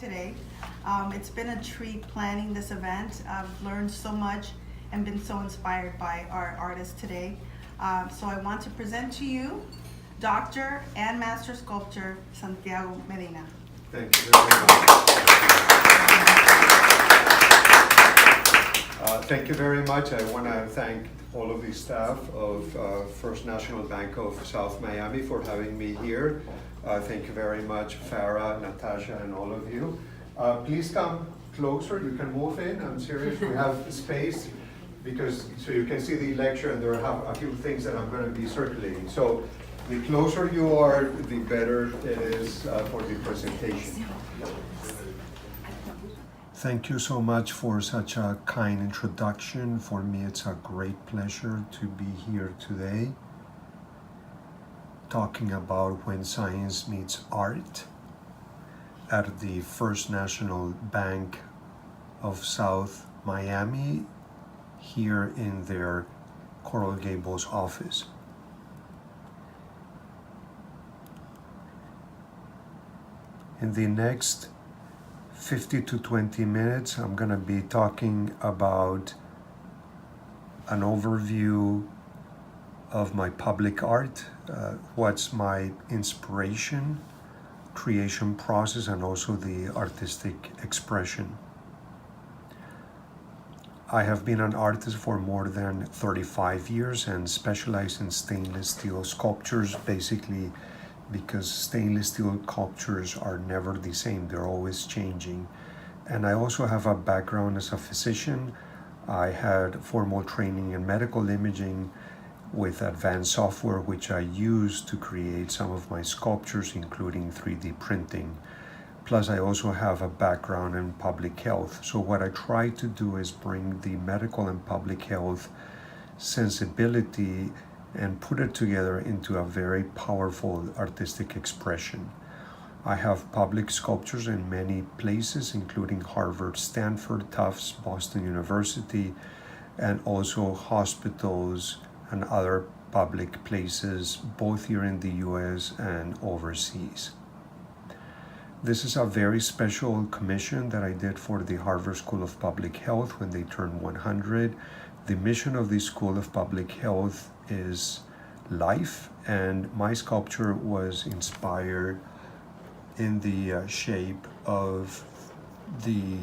today. It's been a treat planning this event. I've learned so much and been so inspired by our artists today. So I want to present to you Dr. and Master Sculptor Santiago Medina. Thank you very much. Thank you very much. I want to thank all of the staff of First National Bank of South Miami for having me here. Thank you very much, Farah, Natasha, and all of you. Please come closer. You can move in. I'm serious. We have space so you can see the lecture, and there are a few things that I'm going to be circulating. So the closer you are, the better it is for the presentation. Thank you so much for such a kind introduction. For me, it's a great pleasure to be here today, talking about when science meets art at the First National Bank of South Miami, here in their Coral Gables office. In the next 50 to 20 minutes, I'm going to be talking about an overview of my public art, what's my inspiration, creation process, and also the artistic expression. I have been an artist for more than 35 years and specialize in stainless steel sculptures, basically because stainless steel sculptures are never the same, they're always changing. And I also have a background as a physician. I had formal training in medical imaging with advanced software, which I use to create some of my sculptures, including 3D printing. Plus, I also have a background in public health. So what I try to do is bring the medical and public health sensibility and put it together into a very powerful artistic expression. I have public sculptures in many places, including Harvard, Stanford, Tufts, Boston University, and also hospitals and other public places, both here in the US and overseas. This is a very special commission that I did for the Harvard School of Public Health when they turned 100. The mission of the School of Public Health is life, and my sculpture was inspired in the shape of the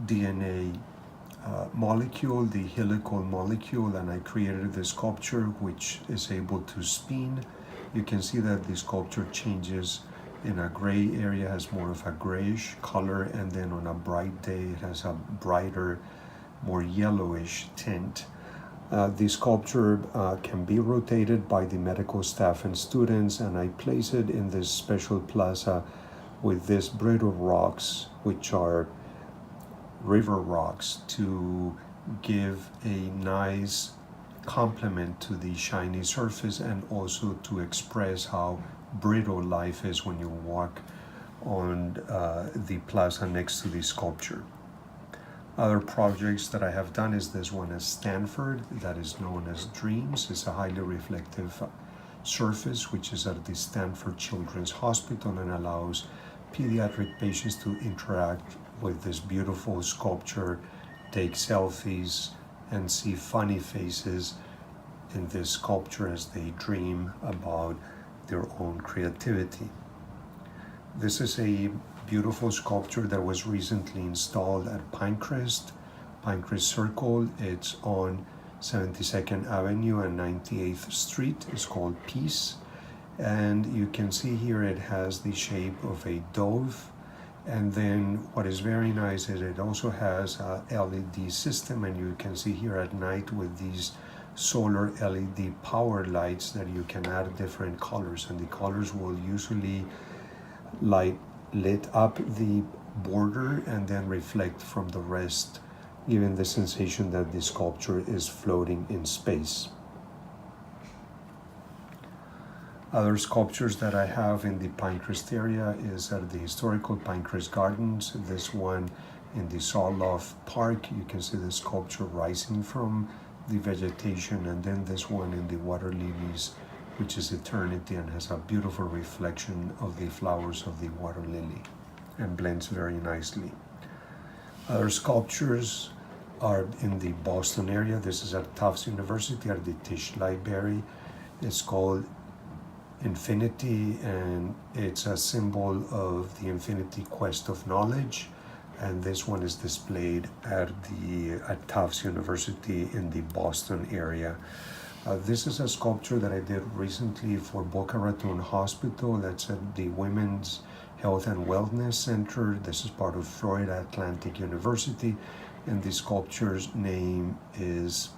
DNA molecule, the helical molecule, and I created this sculpture which is able to spin. You can see that the sculpture changes. In a gray area has more of a grayish color, and then on a bright day it has a brighter, more yellowish tint. The sculpture can be rotated by the medical staff and students, and I place it in this special plaza with these brittle rocks, which are river rocks, to give a nice complement to the shiny surface and also to express how brittle life is when you walk on the plaza next to the sculpture. Other projects that I have done is this one at Stanford that is known as Dreams. It's a highly reflective surface which is at the Stanford Children's Hospital and allows pediatric patients to interact with this beautiful sculpture, take selfies, and see funny faces in this sculpture as they dream about their own creativity. This is a beautiful sculpture that was recently installed at Pinecrest Circle. It's on 72nd Avenue and 98th Street. It's called Peace. And you can see here it has the shape of a dove. And then what is very nice is it also has a LED system, and you can see here at night with these solar LED power lights that you can add different colors, and the colors will usually lit up the border and then reflect from the rest, giving the sensation that the sculpture is floating in space. Other sculptures that I have in the Pinecrest area is at the historical Pinecrest Gardens. This one in the Sawloft Park, you can see the sculpture rising from the vegetation, and then this one in the water lilies, which is eternity and has a beautiful reflection of the flowers of the water lily. and blends very nicely. Other sculptures are in the Boston area. This is at Tufts University at the Tisch Library. It's called Infinity, and it's a symbol of the infinity quest of knowledge. And this one is displayed at Tufts University in the Boston area. This is a sculpture that I did recently for Boca Raton Hospital. That's at the Women's Health and Wellness Center. This is part of Florida Atlantic University, and the sculpture's name is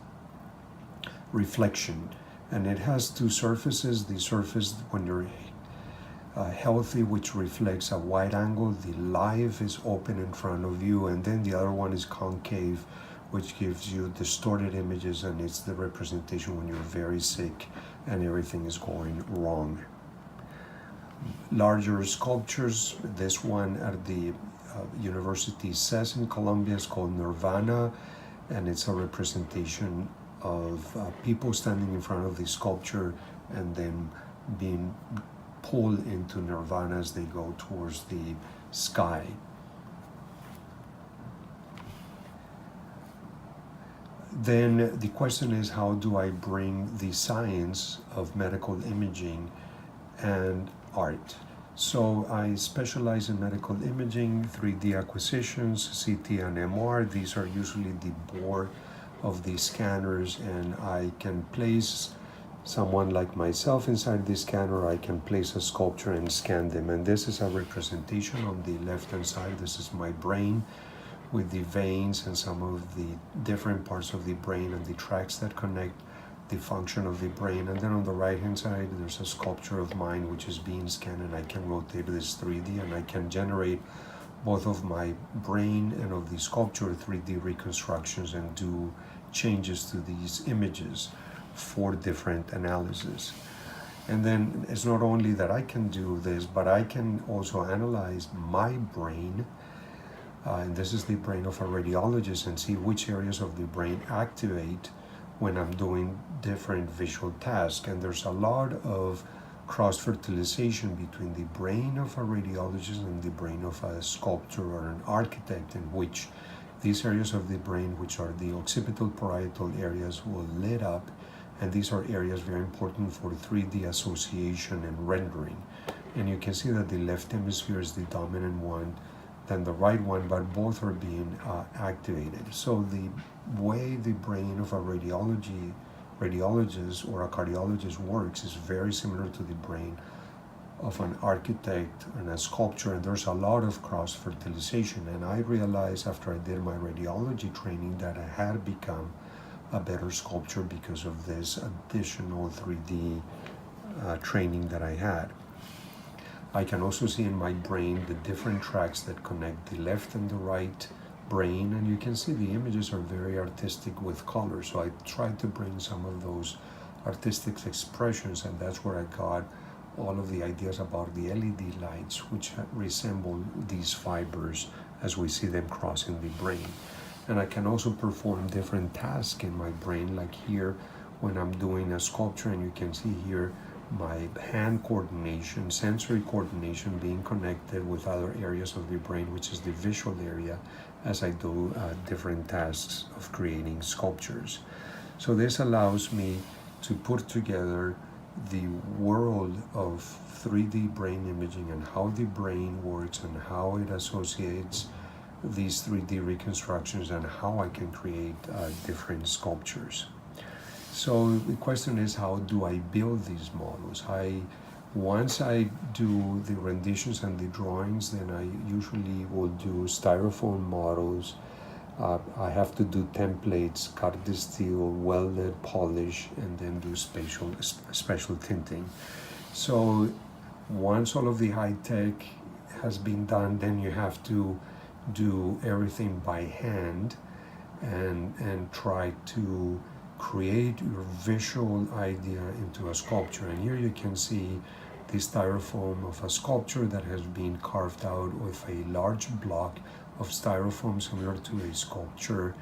Reflection. And it has two surfaces. The surface when you're healthy, which reflects a wide angle. The live is open in front of you, and then the other one is concave, which gives you distorted images, and it's the representation when you're very sick and everything is going wrong. Larger sculptures, this one at the University SES in Colombia is called Nirvana, and it's a representation of people standing in front of the sculpture and then being pulled into nirvana as they go towards the sky. Then the question is, how do I bring the science of medical imaging and art? So I specialize in medical imaging, 3D acquisitions, CT and MR. These are usually the board of the scanners, and I can place someone like myself inside the scanner. I can place a sculpture and scan them. And this is a representation on the left-hand side. This is my brain with the veins and some of the different parts of the brain and the tracks that connect the function of the brain. And then on the right-hand side, there's a sculpture of mine which is being scanned, and I can rotate this 3D, and I can generate both of my brain and of the sculpture 3D reconstructions and do changes to these images for different analysis. And then it's not only that I can do this, but I can also analyze my brain, and this is the brain of a radiologist, and see which areas of the brain activate when I'm doing different visual tasks. And there's a lot of cross-fertilization between the brain of a radiologist and the brain of a sculptor or an architect, in which these areas of the brain, which are the occipital parietal areas, will lit up, and these are areas very important for 3D association and rendering. And you can see that the left hemisphere is the dominant one than the right one, but both are being activated. So the way the brain of a radiologist or a cardiologist works is very similar to the brain of an architect and a sculptor, and there's a lot of cross-fertilization. And I realized after I did my radiology training that I had become a better sculptor because of this additional 3D training that I had. I can also see in my brain the different tracks that connect the left and the right brain, and you can see the images are very artistic with color. So I tried to bring some of those artistic expressions, and that's where I got all of the ideas about the LED lights, which resemble these fibers as we see them crossing the brain. And I can also perform different tasks in my brain, like here when I'm doing a sculpture, and you can see here my hand coordination, sensory coordination being connected with other areas of the brain, which is the visual area, as I do different tasks of creating sculptures. So this allows me to put together the world of 3D brain imaging and how the brain works and how it associates these 3D reconstructions and how I can create different sculptures. So the question is, how do I build these models? Once I do the renditions and the drawings, then I usually will do styrofoam models. I have to do templates, cut the steel, weld it, polish, and then do special tinting. So once all of the high tech has been done, then you have to do everything by hand and try to create your visual idea into a sculpture. And here you can see the styrofoam of a sculpture that has been carved out with a large block of styrofoam similar to a sculpture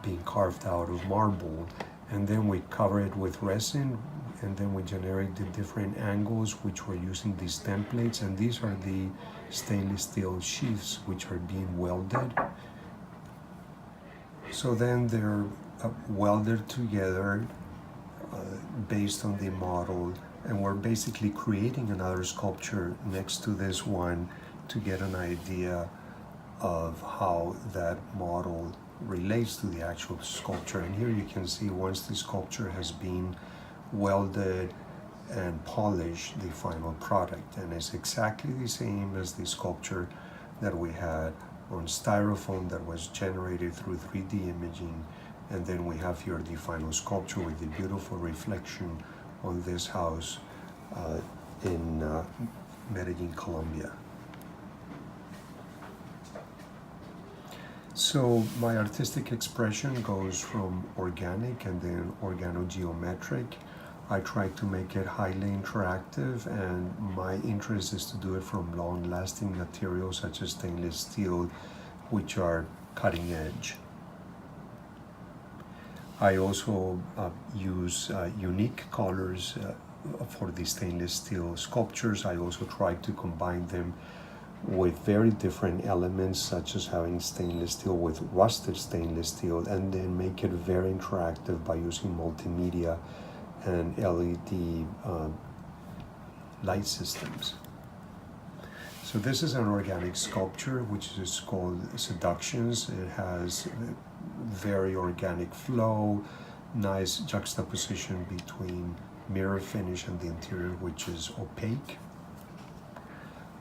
being carved out of marble. And then we cover it with resin, and then we generate the different angles which we're using these templates, and these are the stainless steel sheaths which are being welded. So then they're welded together based on the model, and we're basically creating another sculpture next to this one to get an idea of how that model relates to the actual sculpture. And here you can see once the sculpture has been welded and polished, the final product, and it's exactly the same as the sculpture that we had on styrofoam that was generated through 3D imaging. And then we have here the final sculpture with the beautiful reflection on this house in Medellin, Colombia. So my artistic expression goes from organic and then organogeometric. I try to make it highly interactive, and my interest is to do it from long-lasting materials such as stainless steel, which are cutting edge. I also use unique colors for the stainless steel sculptures. I also try to combine them with very different elements, such as having stainless steel with rusted stainless steel, and then make it very interactive by using multimedia and LED light systems. So this is an organic sculpture which is called Seductions. It has very organic flow, nice juxtaposition between mirror finish and the interior, which is opaque.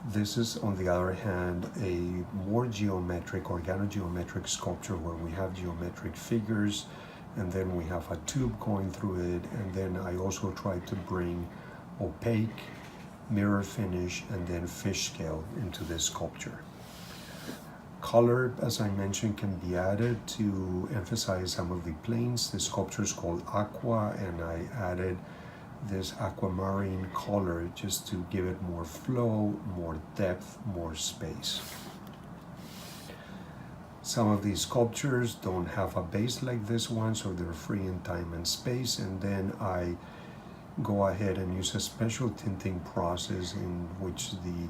This is, on the other hand, a more geometric, organogeometric sculpture where we have geometric figures, and then we have a tube going through it, and then I also try to bring opaque, mirror finish, and then fish scale into this sculpture. Color, as I mentioned, can be added to emphasize some of the planes. The sculpture is called Aqua, and I added this aquamarine color just to give it more flow, more depth, more space. Some of these sculptures don't have a base like this one, so they're free in time and space, and then I go ahead and use a special tinting process in which the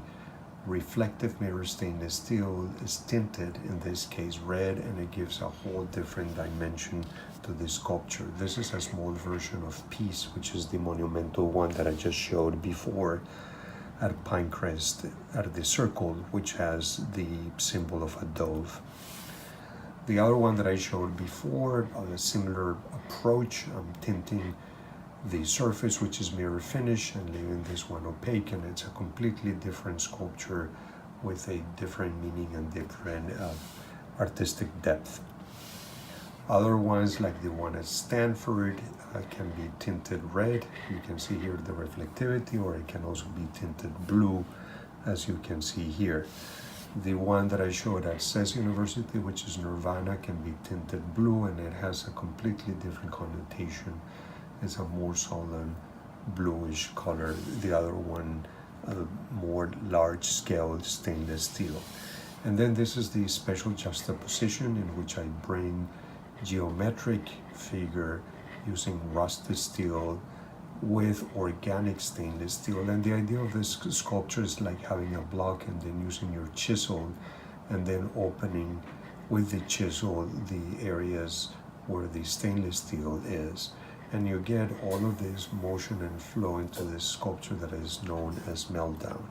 reflective mirror stainless steel is tinted, in this case red, and it gives a whole different dimension to this sculpture. This is a small version of Peace, which is the monumental one that I just showed before at Pinecrest, at the circle, which has the symbol of a dove. The other one that I showed before, a similar approach, I'm tinting the surface, which is mirror finish, and leaving this one opaque, and it's a completely different sculpture with a different meaning and different artistic depth. Other ones, like the one at Stanford, can be tinted red. You can see here the reflectivity, or it can also be tinted blue, as you can see here. The one that I showed at SES University, which is Nirvana, can be tinted blue, and it has a completely different connotation. It's a more solid bluish color. The other one, more large-scale stainless steel. And then this is the special juxtaposition in which I bring geometric figure using rusted steel with organic stainless steel. And the idea of this sculpture is like having a block and then using your chisel and then opening with the chisel the areas where the stainless steel is. And you get all of this motion and flow into this sculpture that is known as Meltdown.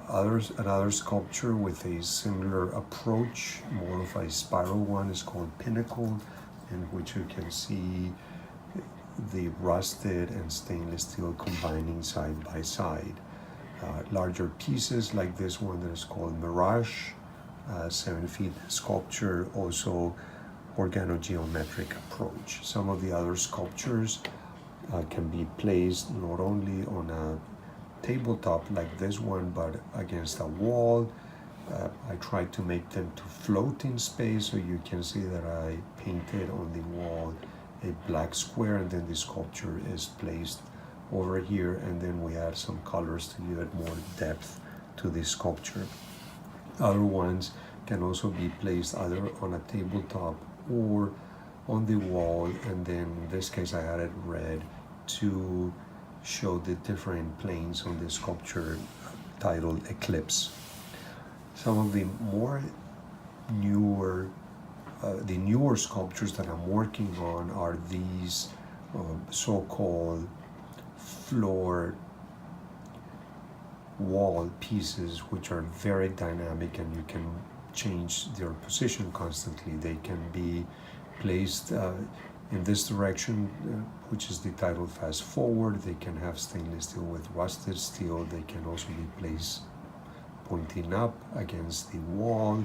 Another sculpture with a similar approach, more of a spiral one, is called Pinnacle, in which you can see the rusted and stainless steel combining side by side. Larger pieces like this one that is called Mirage, 7 feet sculpture, also organogeometric approach. Some of the other sculptures can be placed not only on a tabletop like this one, but against a wall. I try to make them to float in space, so you can see that I painted on the wall a black square, and then the sculpture is placed over here, and then we add some colors to give it more depth to the sculpture. Other ones can also be placed either on a tabletop or on the wall, and then in this case I added red to show the different planes on the sculpture titled Eclipse. Some of the newer sculptures that I'm working on are these so-called floor wall pieces, which are very dynamic and you can change their position constantly. They can be placed in this direction, which is the title fast forward. They can have stainless steel with rusted steel. They can also be placed pointing up against the wall,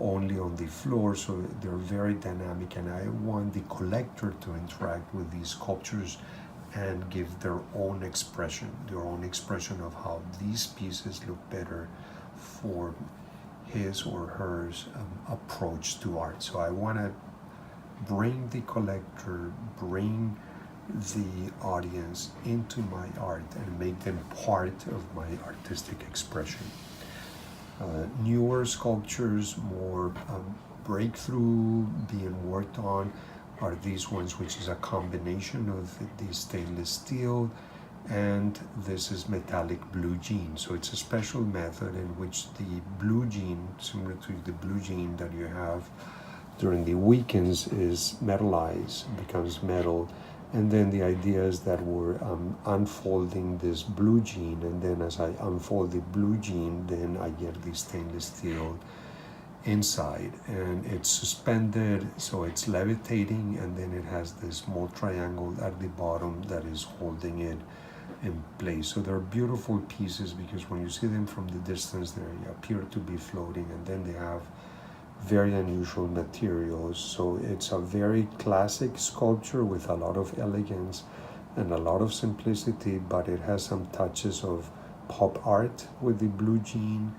only on the floor, so they're very dynamic, and I want the collector to interact with these sculptures and give their own expression of how these pieces look better for his or her approach to art. So I want to bring the collector, bring the audience into my art and make them part of my artistic expression. Newer sculptures, more breakthrough, being worked on, are these ones, which is a combination of the stainless steel and this is metallic blue jean. So it's a special method in which the blue jean, similar to the blue jean that you have during the weekends, is metallized, becomes metal. And then the idea is that we're unfolding this blue jean, and then as I unfold the blue jean, then I get the stainless steel inside, and it's suspended, so it's levitating, and then it has this small triangle at the bottom that is holding it in place. So they're beautiful pieces because when you see them from the distance, they appear to be floating, and then they have very unusual materials. So it's a very classic sculpture with a lot of elegance and a lot of simplicity, but it has some touches of pop art with the blue jean,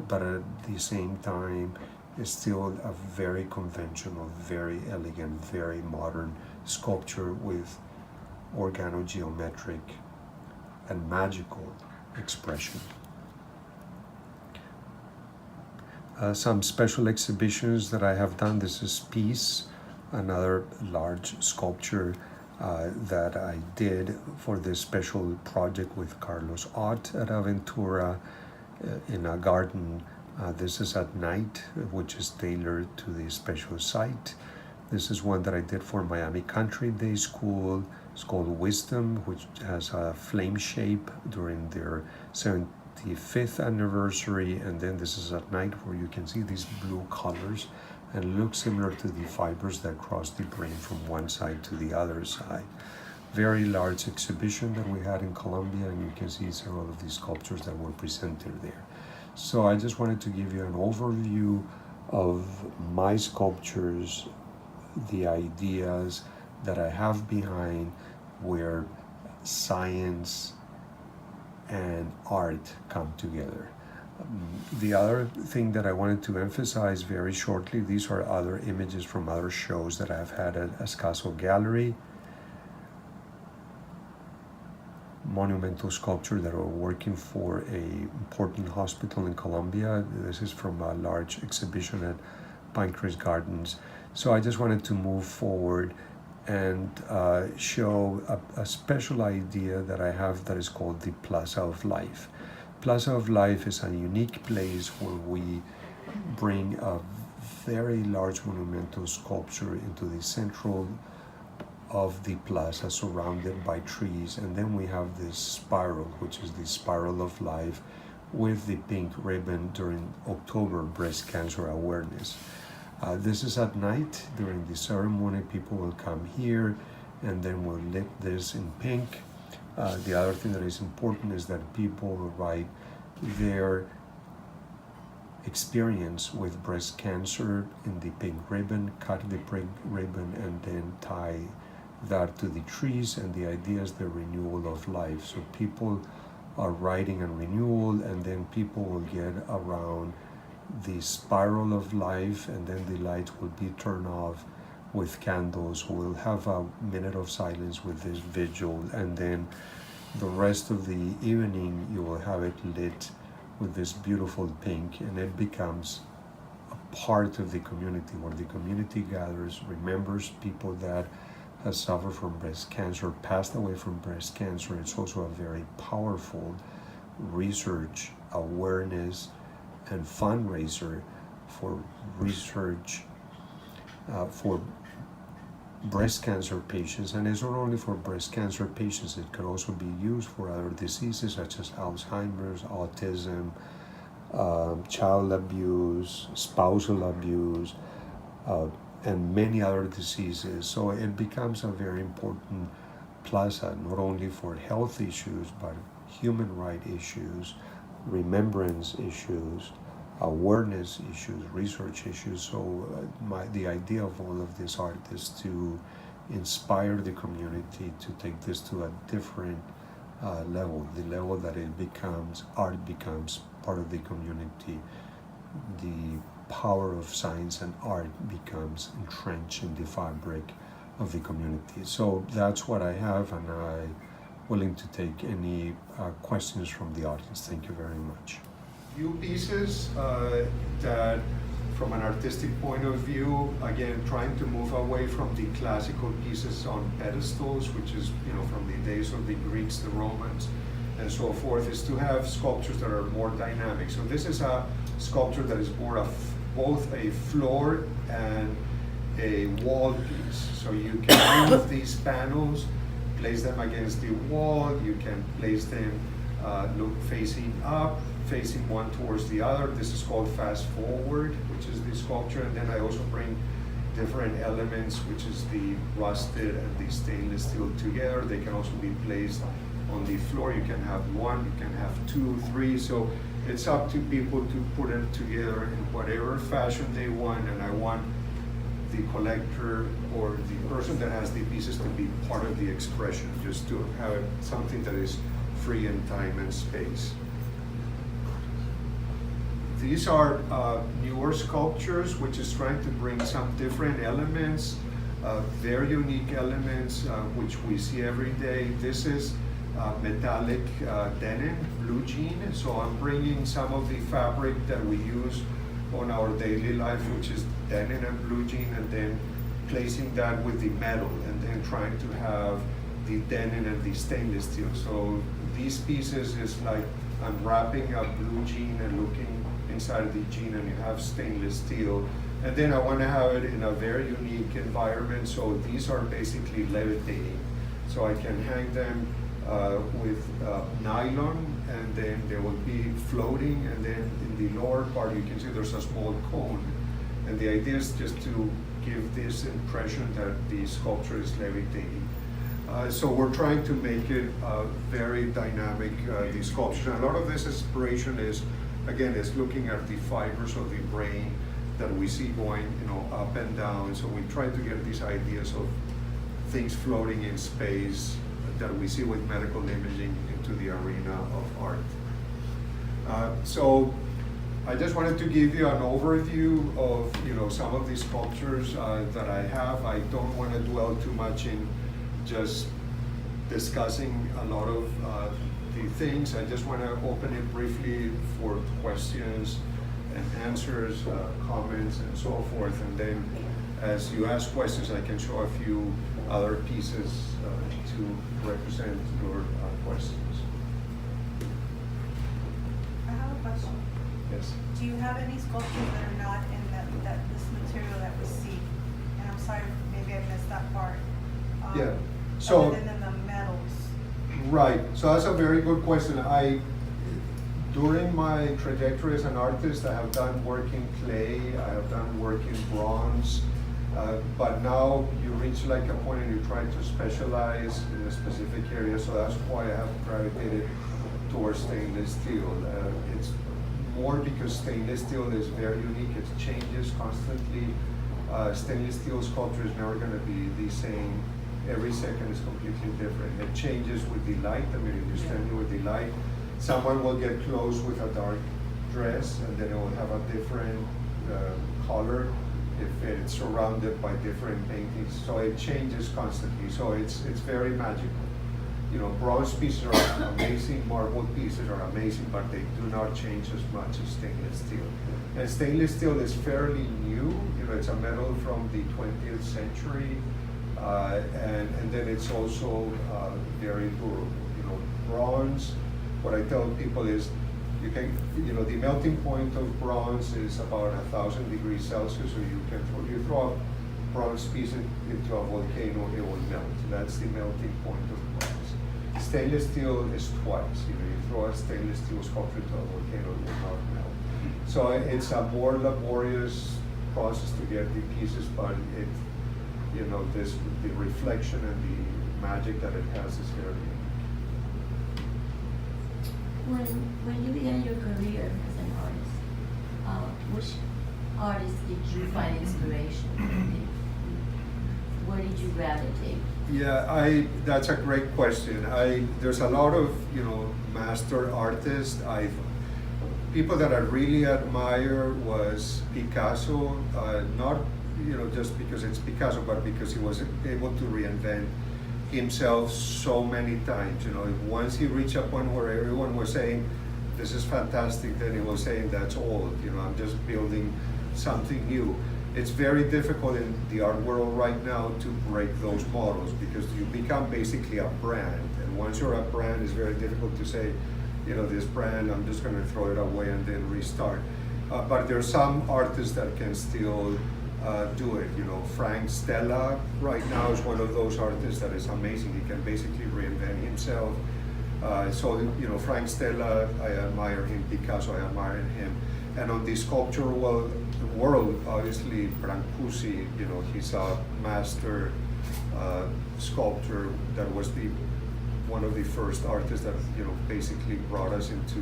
but at the same time it's still a very conventional, very elegant, very modern sculpture with organogeometric and magical expression. Some special exhibitions that I have done. This is Peace, another large sculpture that I did for this special project with Carlos Ott at Aventura in a garden. This is at night, which is tailored to the special site. This is one that I did for Miami Country Day School. It's called Wisdom, which has a flame shape during their 75th anniversary. And then this is at night, where you can see these blue colors and it looks similar to the fibers that cross the brain from one side to the other side. Very large exhibition that we had in Colombia, and you can see several of these sculptures that were presented there. So I just wanted to give you an overview of my sculptures, the ideas that I have behind where science and art come together. The other thing that I wanted to emphasize very shortly, these are other images from other shows that I've had at Escaso Gallery. Monumental sculpture that are working for an important hospital in Colombia. This is from a large exhibition at Pinecrest Gardens. So I just wanted to move forward and show a special idea that I have that is called the Plaza of Life. Plaza of Life is a unique place where we bring a very large monumental sculpture into the central of the plaza, surrounded by trees, and then we have this spiral, which is the spiral of life, with the pink ribbon during October Breast Cancer Awareness. This is at night. During the ceremony, people will come here and then we'll lit this in pink. The other thing that is important is that people will write their experience with breast cancer in the pink ribbon, cut the pink ribbon, and then tie that to the trees, and the idea is the renewal of life. So people are writing a renewal, and then people will get around the spiral of life, and then the lights will be turned off with candles. We'll have a minute of silence with this vigil, and then the rest of the evening you will have it lit with this beautiful pink, and it becomes a part of the community, where the community gathers, remembers people that has suffered from breast cancer, passed away from breast cancer. It's also a very powerful research, awareness, and fundraiser for research for breast cancer patients. And it's not only for breast cancer patients, it can also be used for other diseases such as Alzheimer's, autism, child abuse, spousal abuse, and many other diseases. So it becomes a very important plaza, not only for health issues, but human rights issues, remembrance issues, awareness issues, research issues. So the idea of all of this art is to inspire the community to take this to a different level, the level that art becomes part of the community. The power of science and art becomes entrenched in the fabric of the community. So that's what I have, and I'm willing to take any questions from the audience. Thank you very much. Few pieces that, from an artistic point of view, again, trying to move away from the classical pieces on pedestals, which is, from the days of the Greeks, the Romans, and so forth, is to have sculptures that are more dynamic. So this is a sculpture that is more of both a floor and a wall piece. So you can move these panels, place them against the wall, you can place them look facing up, facing one towards the other. This is called fast forward, which is the sculpture. And then I also bring different elements, which is the rusted and the stainless steel together. They can also be placed on the floor. You can have one, you can have two, three. So it's up to people to put it together in whatever fashion they want. And I want the collector or the person that has the pieces to be part of the expression, just to have something that is free in time and space. These are newer sculptures, which is trying to bring some different elements, very unique elements, which we see every day. This is metallic denim, blue jean. So I'm bringing some of the fabric that we use on our daily life, which is denim and blue jean, and then placing that with the metal, and then trying to have the denim and the stainless steel. So these pieces is like I'm wrapping a blue jean and looking inside the jean, and you have stainless steel. And then I want to have it in a very unique environment. So these are basically levitating. So I can hang them with nylon, and then they will be floating. And then in the lower part, you can see there's a small cone. And the idea is just to give this impression that the sculpture is levitating. So we're trying to make it very dynamic, the sculpture. And a lot of this inspiration is, again, is looking at the fibers of the brain that we see going, up and down. So we try to get these ideas of things floating in space that we see with medical imaging into the arena of art. So I just wanted to give you an overview of, some of these sculptures that I have. I don't want to dwell too much in just discussing a lot of the things. I just want to open it briefly for questions and answers, comments, and so forth. And then as you ask questions, I can show a few other pieces to represent your questions. I have a question. Yes. Do you have any sculptures that are not in that this material that we see? And I'm sorry, maybe I missed that part. Yeah. So, other than the metals. Right. So that's a very good question. During my trajectory as an artist, I have done work in clay, I have done work in bronze, but now you reach like a point and you try to specialize in a specific area, so that's why I have gravitated towards stainless steel. It's more because stainless steel is very unique, it changes constantly. Stainless steel sculpture is never going to be the same. Every second is completely different. It changes with the light. I mean, if you're standing with the light, someone will get close with a dark dress, and then it will have a different color if it's surrounded by different paintings. So it changes constantly. So it's very magical. Bronze pieces are amazing, marble pieces are amazing, but they do not change as much as stainless steel. And stainless steel is fairly new. It's a metal from the 20th century. And then it's also very durable. Bronze, what I tell people is, the melting point of bronze is about 1,000 degrees Celsius, so you throw a bronze piece into a volcano, it will melt. That's the melting point of bronze. Stainless steel is twice. You throw a stainless steel sculpture into a volcano, it will not melt. So it's a more laborious process to get the pieces, but the reflection and the magic that it has is very unique. When you began your career as an artist, which artist did you find inspiration? Where did you gravitate? Yeah, that's a great question. There's a lot of master artists. People that I really admire was Picasso, not just because it's Picasso, but because he was able to reinvent himself so many times. Once he reached a point where everyone was saying, "This is fantastic," then he was saying, "That's old. I'm just building something new." It's very difficult in the art world right now to break those models because you become basically a brand, and once you're a brand, it's very difficult to say, this brand, I'm just going to throw it away and then restart. But there are some artists that can still do it. Frank Stella right now is one of those artists that is amazing. He can basically reinvent himself. Frank Stella, I admire him. Picasso, I admire him. And on the sculpture world, obviously Brancusi, he's a master sculptor that was one of the first artists that basically brought us into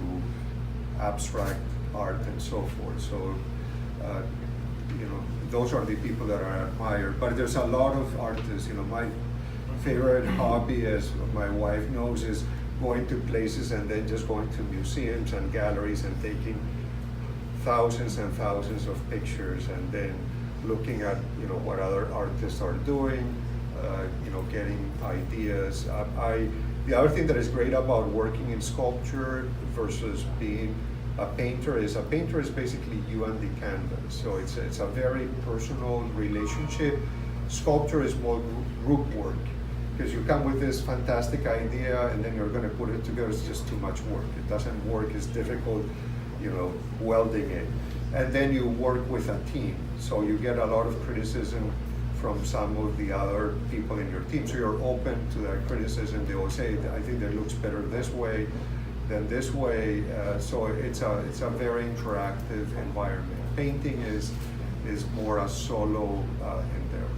abstract art and so forth. So those are the people that I admire. But there's a lot of artists. My favorite hobby, as my wife knows, is going to places and then just going to museums and galleries and taking thousands and thousands of pictures and then looking at what other artists are doing, getting ideas. The other thing that is great about working in sculpture versus being a painter is basically you and the canvas. So it's a very personal relationship. Sculpture is more group work because you come with this fantastic idea and then you're going to put it together. It's just too much work. It doesn't work. It's difficult, welding it. And then you work with a team. So you get a lot of criticism from some of the other people in your team. So you're open to that criticism. They will say, I think that looks better this way than this way. So it's a very interactive environment. Painting is more a solo endeavor.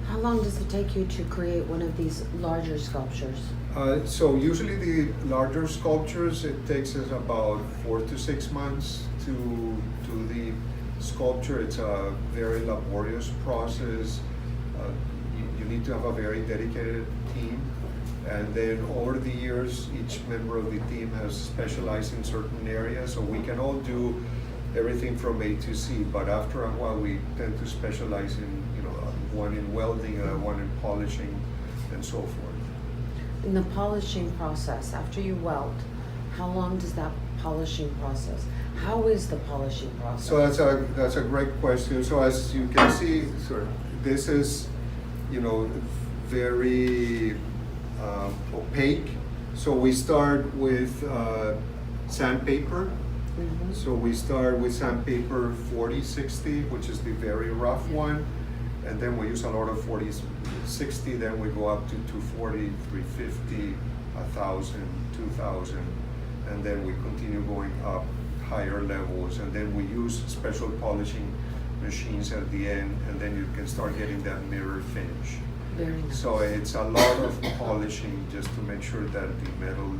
How long does it take you to create one of these larger sculptures? So usually the larger sculptures, it takes us about 4 to 6 months to do the sculpture. It's a very laborious process. You need to have a very dedicated team. And then over the years, each member of the team has specialized in certain areas. So we can all do everything from A to Z, but after a while we tend to specialize in, one in welding, one in polishing, and so forth. In the polishing process, after you weld, how long does that polishing process? How is the polishing process? So that's a great question. So as you can see, this is, very opaque. So we start with sandpaper. Mm-hmm. So we start with sandpaper 4060, which is the very rough one. And then we use a lot of 4060, then we go up to 240, 350, 1,000, 2,000, and then we continue going up higher levels. And then we use special polishing machines at the end, and then you can start getting that mirror finish. Very nice. So it's a lot of polishing just to make sure that the metal,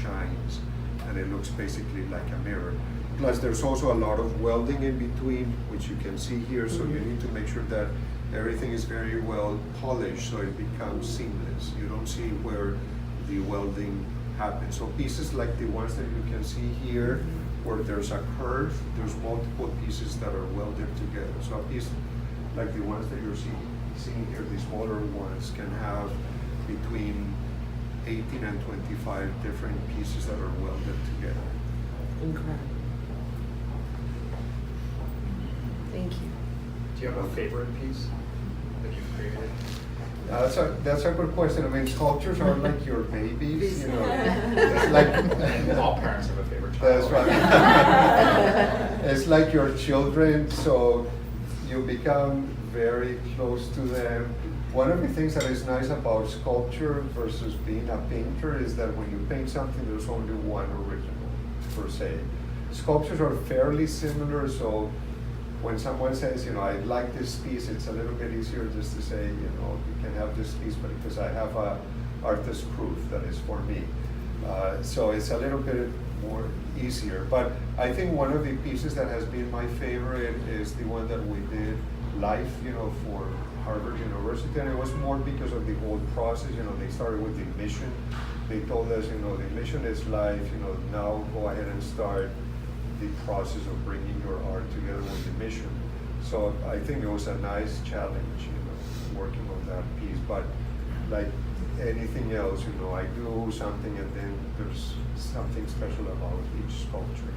shines, and it looks basically like a mirror. Plus, there's also a lot of welding in between, which you can see here. So you need to make sure that everything is very well polished so it becomes seamless. You don't see where the welding happens. So pieces like the ones that you can see here, where there's a curve, there's multiple pieces that are welded together. So a piece like the ones that you're seeing here, the smaller ones, can have between 18 and 25 different pieces that are welded together. Incredible. Thank you. Do you have a favorite piece that you've created? That's a good question. I mean, sculptures are like your babies, you know. It's like All parents have a favorite child. that's right. It's like your children, so you become very close to them. One of the things that is nice about sculpture versus being a painter is that when you paint something, there's only one original, per se. Sculptures are fairly similar, so when someone says, you know, I like this piece, it's a little bit easier just to say, you know, you can have this piece, but because I have a artist proof that is for me. So it's a little bit more easier. But I think one of the pieces that has been my favorite is the one that we did live, you know, for Harvard University, and it was more because of the whole process. You know, they started with the mission. They told us, you know, the mission is live, you know, now go ahead and start the process of bringing your art together with the mission. So I think it was a nice challenge, you know, working on that piece. But like anything else, you know, I do something and then there's something special about each sculpture.